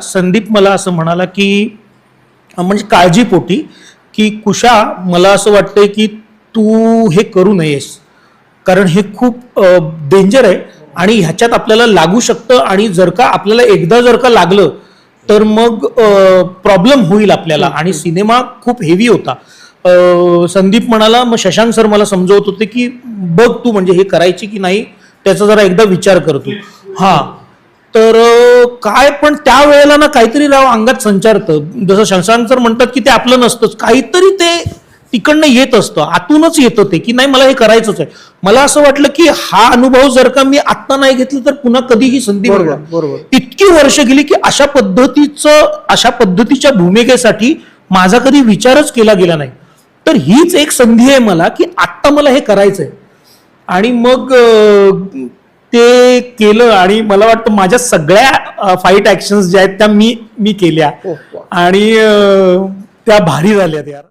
संदीप मला असं म्हणाला की म्हणजे काळजीपोटी की कुशा मला असं वाटतंय की तू हे करू नयेस, कारण हे खूप डेंजर आहे आणि ह्याच्यात आपल्याला लागू शकतं आणि जर का आपल्याला एकदा जर का लागलं तर मग प्रॉब्लेम होईल आपल्याला आणि सिनेमा खूप हेवी होता. संदीप म्हणाला, मग शशांक सर मला समजवत होते की बघ तू म्हणजे हे करायची की नाही त्याचा जरा एकदा विचार करतो. हा तर काय पण त्या वेळेला ना काहीतरी राव अंगात संचारतं, जसं शशांक सर म्हणतात की ते आपलं नसतंच, काहीतरी ते तिकडनं येत असतं, आतूनच येतं ते की नाही मला हे करायचंच आहे. मला असं वाटलं की हा अनुभव जर का मी आत्ता नाही घेतला तर पुन्हा कधीही संधी मिळणार. बरोबर. इतकी वर्ष गेली की अशा पद्धतीच्या भूमिकेसाठी माझा कधी विचारच केला गेला नाही. तर हीच एक संधी आहे मला की आत्ता मला हे करायचंय आणि मग ते केलं आणि मला वाटतं माझ्या सगळ्या फाईट ऍक्शन्स ज्या आहेत त्या मी केल्या आणि त्या भारी झाल्यात यार.